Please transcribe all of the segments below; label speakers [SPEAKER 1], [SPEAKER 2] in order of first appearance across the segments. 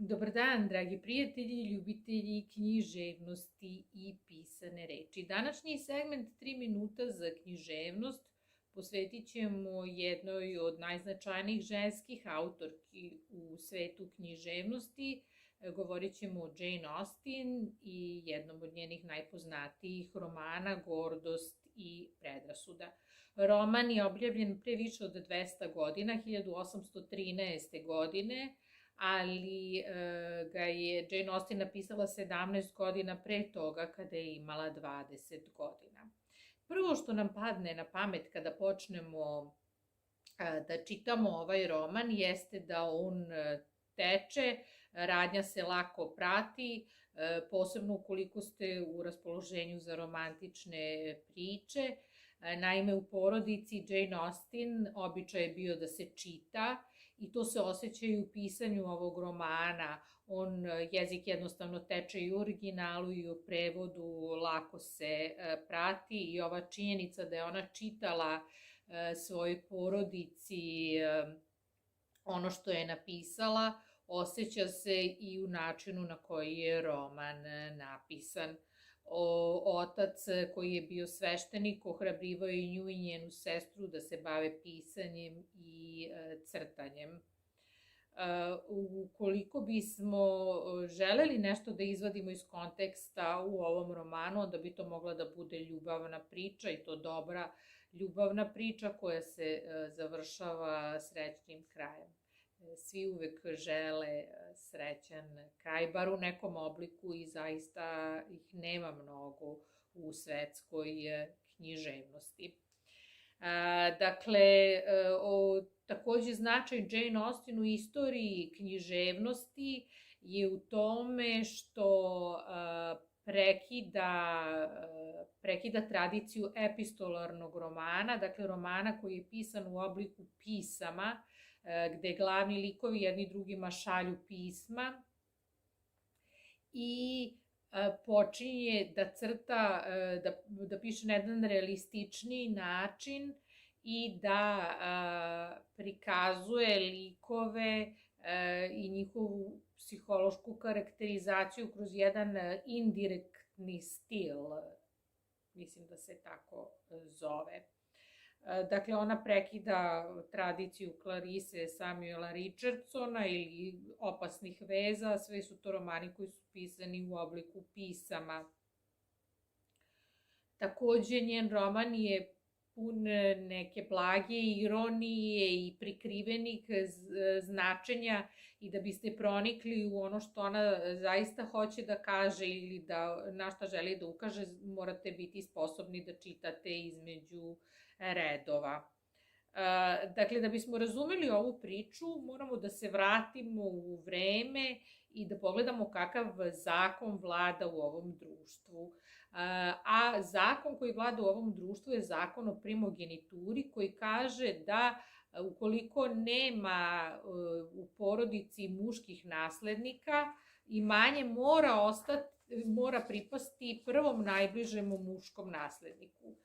[SPEAKER 1] Dobar dan, dragi prijatelji, ljubitelji književnosti i pisane reči. Današnji segment 3 minuta za književnost posvetit ćemo jednoj od najznačajnijih ženskih autorki u svetu književnosti. Govorit ćemo o Jane Austen i jednom od njenih najpoznatijih romana Gordost i predrasuda. Roman je objavljen pre više od 200 godina, 1813. godine, ali ga je Jane Austen napisala 17 godina pre toga kada je imala 20 godina. Prvo što nam padne na pamet kada počnemo da čitamo ovaj roman jeste da on teče, radnja se lako prati, posebno ukoliko ste u raspoloženju za romantične priče. Naime, u porodici Jane Austen običaj je bio da se čita i to se osjeća i u pisanju ovog romana. Jezik jednostavno teče i u originalu i u prevodu, lako se prati i ova činjenica da je ona čitala svojoj porodici ono što je napisala, osjeća se i u načinu na koji je roman napisan. Otac koji je bio sveštenik ohrabrivao je i nju i njenu sestru da se bave pisanjem i crtanjem. Ukoliko bismo želeli nešto da izvadimo iz konteksta u ovom romanu, onda bi to mogla da bude ljubavna priča, i to dobra ljubavna priča koja se završava srećnim krajem. Svi uvek žele srećan kraj, bar u nekom obliku, i zaista ih nema mnogo u svetskoj književnosti. Dakle, takođe značaj Jane Austen u istoriji književnosti je u tome što prekida tradiciju epistolarnog romana, dakle romana koji je pisan u obliku pisama, gde glavni likovi jedni drugima šalju pisma i počinje da crta, da piše na jedan realističniji način i da prikazuje likove i njihovu psihološku karakterizaciju kroz jedan indirektni stil, mislim da se tako zove. Dakle, ona prekida tradiciju Clarice Samuela Richardsona ili Opasnih veza, sve su to romani koji su pisani u obliku pisama. Takođe, njen roman je pun neke blage ironije i prikrivenih značenja, i da biste pronikli u ono što ona zaista hoće da kaže ili na šta želi da ukaže, morate biti sposobni da čitate između redova. Dakle, da bismo razumeli ovu priču, moramo da se vratimo u vreme i da pogledamo kakav zakon vlada u ovom društvu. A zakon koji vlada u ovom društvu je zakon o primogenituri, koji kaže da ukoliko nema u porodici muških naslednika, imanje mora pripasti prvom najbližemu muškom nasledniku.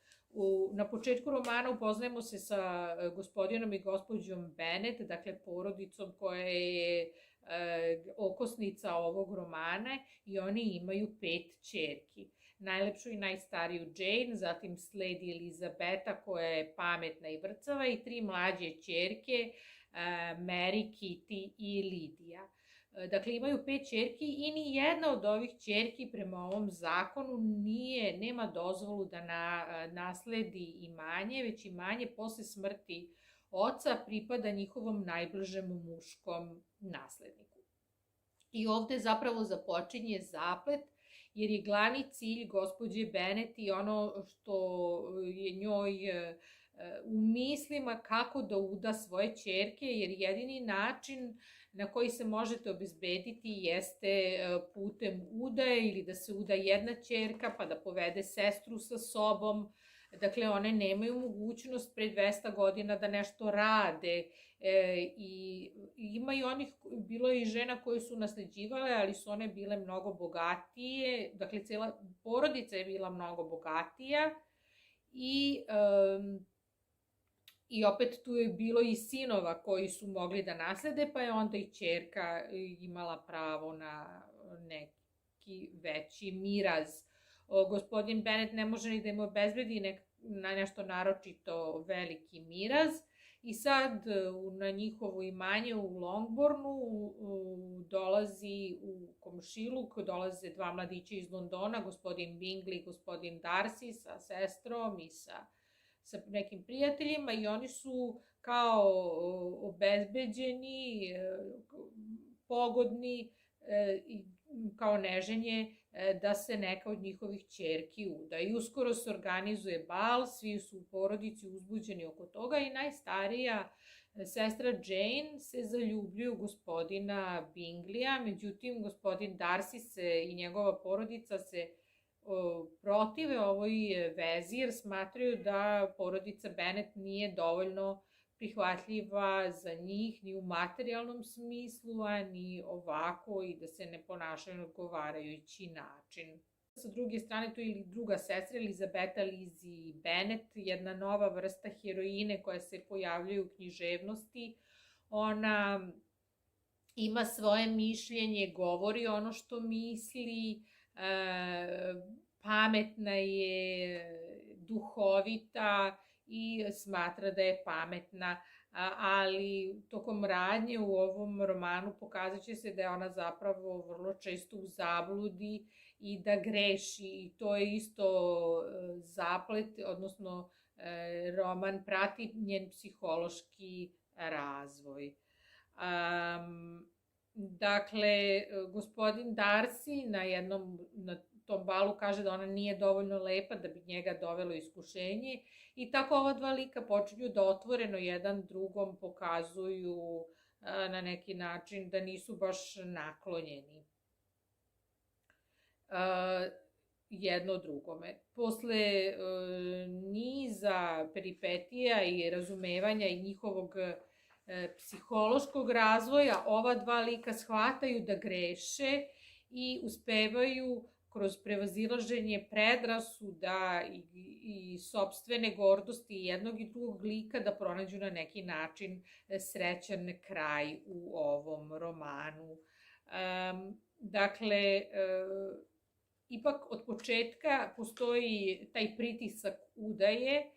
[SPEAKER 1] Na početku romana upoznajemo se sa gospodinom i gospođom Bennet, dakle porodicom koja je okosnica ovog romana, i oni imaju 5 ćerki. Najlepšu i najstariju Jane, zatim sledi Elizabeta koja je pametna i vrcava i 3 mlađe ćerke, Mary, Kitty i Lidija. Dakle, imaju 5 ćerki i ni jedna od ovih ćerki prema ovom zakonu nema dozvolu da nasledi imanje, već imanje posle smrti oca pripada njihovom najbližemu muškom nasledniku. I ovde zapravo započinje zaplet, jer je glavni cilj gospođe Bennet i ono što je njoj u mislima kako da uda svoje ćerke, jer jedini način na koji se možete obezbediti jeste putem udaje, ili da se uda jedna ćerka pa da povede sestru sa sobom. Dakle, one nemaju mogućnost pre 200 godina da nešto rade, i ima i onih, bilo je i žena koje su nasleđivale, ali su one bile mnogo bogatije, dakle cela porodica je bila mnogo bogatija, i I opet tu je bilo i sinova koji su mogli da naslede, pa je onda i ćerka imala pravo na neki veći miraz. Gospodin Bennet ne može ni da im obezbedi na nešto naročito veliki miraz i sad na njihovo imanje u Longbournu dolazi u komšiluk, dolaze dva mladića iz Londona, gospodin Bingley i gospodin Darcy sa sestrom i sa nekim prijateljima i oni su kao obezbeđeni, pogodni i kao neženje da se neka od njihovih ćerki uda. I uskoro se organizuje bal, svi su u porodici uzbuđeni oko toga i najstarija sestra Jane se zaljubljuje u gospodina Bingleya, međutim gospodin Darcy i njegova porodica se protive ovoj vezi jer smatraju da porodica Bennet nije dovoljno prihvatljiva za njih ni u materijalnom smislu, a ni ovako i da se ne ponašaju na odgovarajući način. Sa druge strane, tu je i druga sestra, Elizabeta Lizzie Bennet, jedna nova vrsta heroine koja se pojavljuje u književnosti. Ona ima svoje mišljenje, govori ono što misli, pametna je, duhovita i smatra da je pametna, ali tokom radnje u ovom romanu pokazat će se da je ona zapravo vrlo često u zabludi i da greši i to je isto zaplet, odnosno roman prati njen psihološki razvoj. Dakle, gospodin Darcy na tom balu kaže da ona nije dovoljno lepa da bi njega dovelo iskušenje i tako ova dva lika počinju da otvoreno jedan drugom pokazuju na neki način da nisu baš naklonjeni jedno drugome. Posle niza peripetija i razumevanja i njihovog psihološkog razvoja, ova dva lika shvataju da greše i uspevaju kroz prevazilaženje predrasuda i sopstvene gordosti jednog i drugog lika da pronađu na neki način srećan kraj u ovom romanu. Dakle, ipak od početka postoji taj pritisak udaje,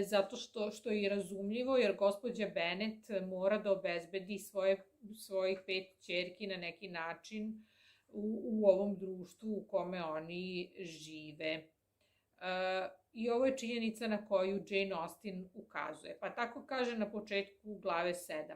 [SPEAKER 1] zato što je razumljivo, jer gospođa Bennet mora da obezbedi svojih 5 ćerki na neki način u ovom društvu u kome oni žive. I ovo je činjenica na koju Jane Austen ukazuje. Pa tako kaže na početku glave 7.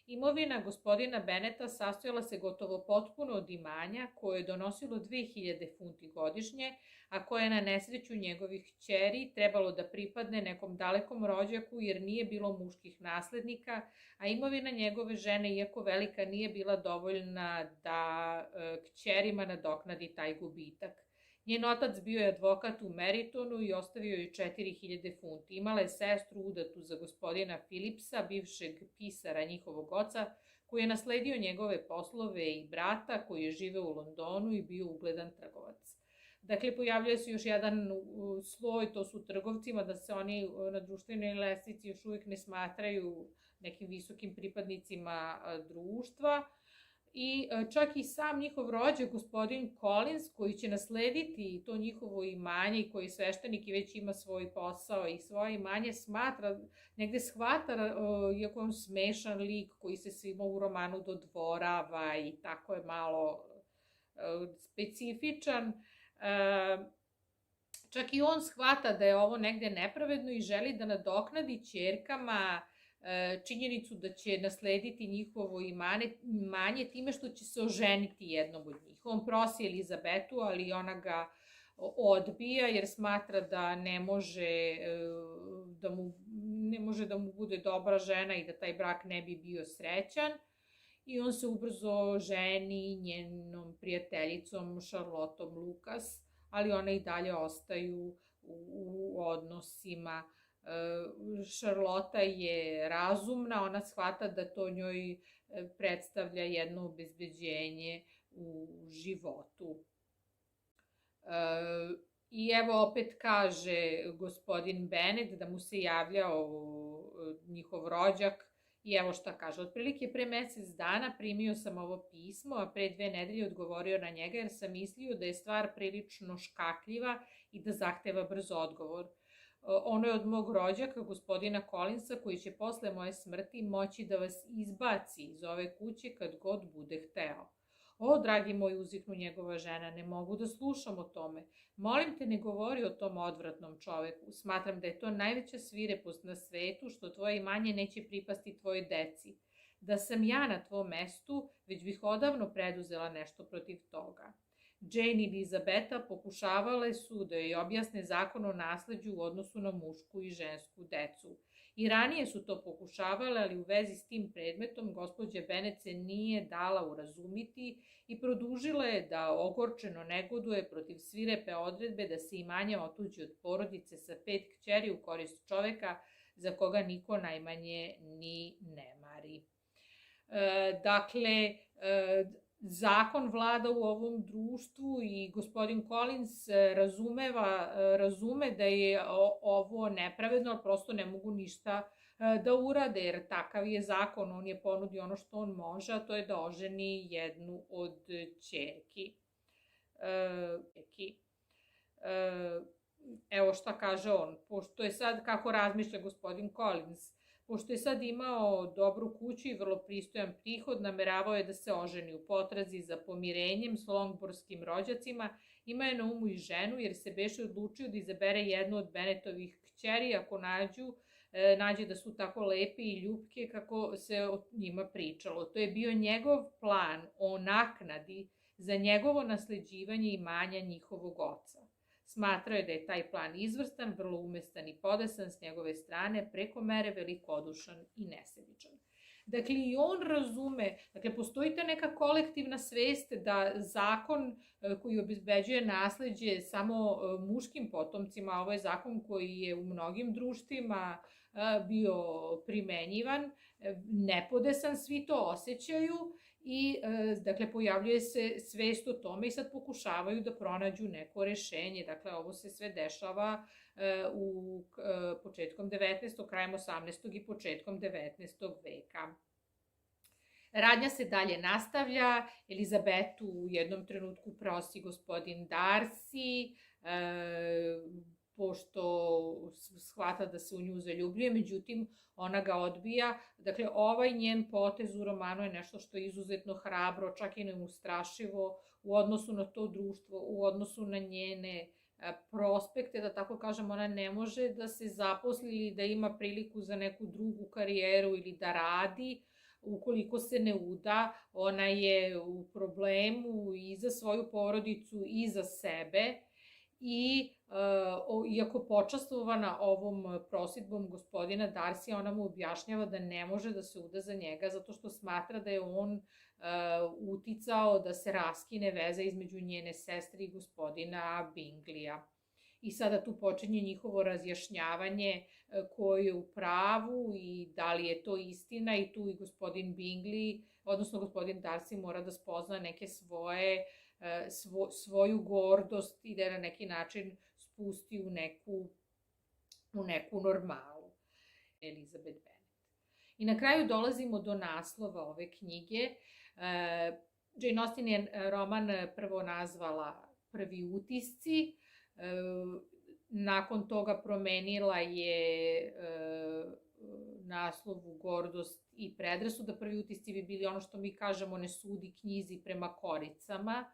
[SPEAKER 1] Imovina gospodina Benneta sastojala se gotovo potpuno od imanja koje je donosilo 2000 funti godišnje, a koje je na nesreću njegovih kćeri trebalo da pripadne nekom dalekom rođaku jer nije bilo muških naslednika, a imovina njegove žene, iako velika, nije bila dovoljna da kćerima nadoknadi taj gubitak. Njen otac bio je advokat u Meritonu i ostavio je 4000 funti. Imala je sestru udatu za gospodina Philipsa, bivšeg pisara njihovog oca, koji je nasledio njegove poslove i brata koji je živeo u Londonu i bio ugledan trgovac. Dakle, pojavljuje se još jedan sloj, to su trgovcima, da se oni na društvenoj lestvici još uvijek ne smatraju nekim visokim pripadnicima društva. I čak i sam njihov rođak, gospodin Collins, koji će naslediti to njihovo imanje i koji sveštenik i već ima svoj posao i svoje imanje, negde shvata, iako je on smešan lik koji se svima u romanu dodvorava i tako je malo specifičan, čak i on shvata da je ovo negde nepravedno i želi da nadoknadi ćerkama činjenicu da će naslediti njihovo imanje time što će se oženiti jednom od njih. On prosi Elizabetu, ali ona ga odbija jer smatra da ne može da mu bude dobra žena i da taj brak ne bi bio srećan. I on se ubrzo ženi njenom prijateljicom Charlottom Lucas, ali one i dalje ostaju u odnosima. Charlotta je razumna, ona shvata da to njoj predstavlja jedno obezbeđenje u životu. I evo opet kaže gospodin Bennet da mu se javljao njihov rođak i evo šta kaže. Otprilike pre mesec dana primio sam ovo pismo, a pre 2 nedelje odgovorio na njega jer sam mislio da je stvar prilično škakljiva i da zahteva brz odgovor. Ono je od mog rođaka, gospodina Collinsa, koji će posle moje smrti moći da vas izbaci iz ove kuće kad god bude hteo. O, dragi moj, uzviknu njegova žena, ne mogu da slušam o tome. Molim te, ne govori o tom odvratnom čoveku. Smatram da je to najveća svirepost na svetu, što tvoje imanje neće pripasti tvojoj deci. Da sam ja na tvom mestu, već bih odavno preduzela nešto protiv toga. Jane i Elizabeta pokušavale su da joj objasne zakon o nasleđu u odnosu na mušku i žensku decu. I ranije su to pokušavale, ali u vezi s tim predmetom gospođa Bennet se nije dala urazumiti i produžila je da ogorčeno negoduje protiv svirepe odredbe da se imanje otuđi od porodice sa 5 kćeri u korist čoveka za koga niko najmanje ni ne mari. Dakle, zakon vlada u ovom društvu i gospodin Collins razume da je ovo nepravedno, ali prosto ne mogu ništa da urade, jer takav je zakon, on je ponudio ono što on može, a to je da oženi jednu od ćerki. Evo šta kaže on, pošto je sad, kako razmišlja gospodin Collins, pošto je sad imao dobru kuću i vrlo pristojan prihod, nameravao je da se oženi u potrazi za pomirenjem s Longborskim rođacima, ima je na umu i ženu, jer se beše odlučio da izabere jednu od Bennetovih kćeri ako nađe da su tako lepe i ljupke kako se o njima pričalo. To je bio njegov plan o naknadi za njegovo nasleđivanje imanja njihovog oca. Smatrao je da je taj plan izvrstan, vrlo umestan i podesan s njegove strane, preko mere velikodušan i nesebičan. Dakle, i on razume, dakle, postoji ta neka kolektivna svest da zakon koji obezbeđuje nasleđe samo muškim potomcima, ovo je zakon koji je u mnogim društvima bio primenjivan, nepodesan, svi to osjećaju i, dakle, pojavljuje se svest o tome i sad pokušavaju da pronađu neko rešenje. Dakle, ovo se sve dešava u početkom 19. krajem 18. i početkom 19. veka. Radnja se dalje nastavlja, Elizabetu u jednom trenutku prosi gospodin Darcy, pošto shvata da se u nju zaljubljuje, međutim ona ga odbija. Dakle, ovaj njen potez u romanu je nešto što je izuzetno hrabro, čak i neustrašivo u odnosu na to društvo, u odnosu na njene prospekte, da tako kažem, ona ne može da se zaposli ili da ima priliku za neku drugu karijeru ili da radi. Ukoliko se ne uda, ona je u problemu i za svoju porodicu i za sebe. I iako počastvovana ovom prosidbom gospodina Darcy, ona mu objašnjava da ne može da se uda za njega zato što smatra da je on uticao da se raskine veza između njene sestre i gospodina Bingleya. I sada tu počinje njihovo razjašnjavanje ko je u pravu i da li je to istina, i tu i gospodin Bingley, odnosno gospodin Darcy, mora da spozna neke svoju gordost i da na neki način spusti u neku normalu. Elizabeth Bennet. I na kraju dolazimo do naslova ove knjige. Jane Austen je roman prvo nazvala Prvi utisci, nakon toga promenila je naslov u Gordost i predrasuda. Prvi utisci bi bili ono što mi kažemo ne sudi knjizi prema koricama.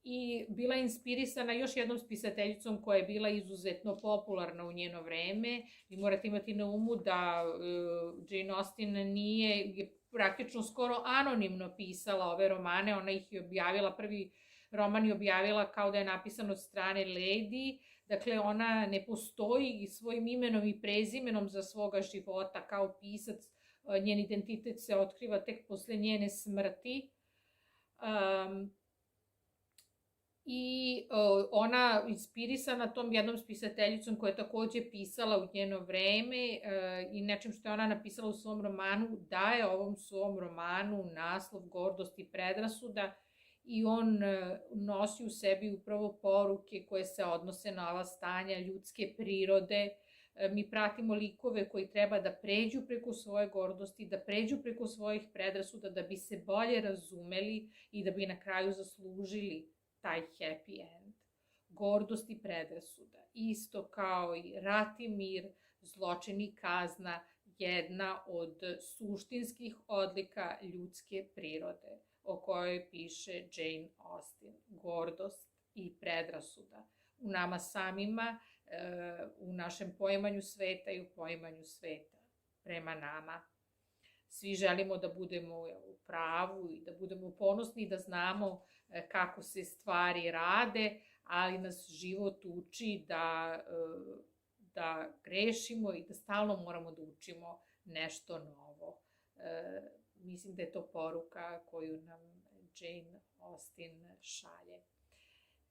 [SPEAKER 1] I bila je inspirisana još jednom spisateljicom koja je bila izuzetno popularna u njeno vreme. Vi morate imati na umu da Jane Austen je praktično skoro anonimno pisala ove romane. Ona ih je objavila, prvi roman je objavila kao da je napisan od strane Lady. Dakle, ona ne postoji svojim imenom i prezimenom za svoga života kao pisac. Njen identitet se otkriva tek posle njene smrti. I ona, inspirisana tom jednom spisateljicom koja je takođe pisala u njeno vreme i nečim što je ona napisala u svom romanu, daje ovom svom romanu naslov Gordost i predrasuda. i on nosi u sebi upravo poruke koje se odnose na ova stanja ljudske prirode. Mi pratimo likove koji treba da pređu preko svoje gordosti, da pređu preko svojih predrasuda, da bi se bolje razumeli i da bi na kraju zaslužili taj happy end. Gordost i predrasuda, isto kao i rat i mir, zločin i kazna, jedna od suštinskih odlika ljudske prirode o kojoj piše Jane Austen. Gordost i predrasuda u nama samima, u našem poimanju sveta i u poimanju sveta prema nama. Svi želimo da budemo u pravu i da budemo ponosni, da znamo kako se stvari rade, ali nas život uči da grešimo i da stalno moramo da učimo nešto novo. Mislim da je to poruka koju nam Jane Austen šalje.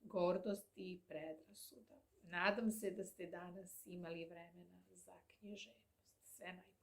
[SPEAKER 1] Gordost i predrasuda. Nadam se da ste danas imali vremena za književnost. Sve najbolje.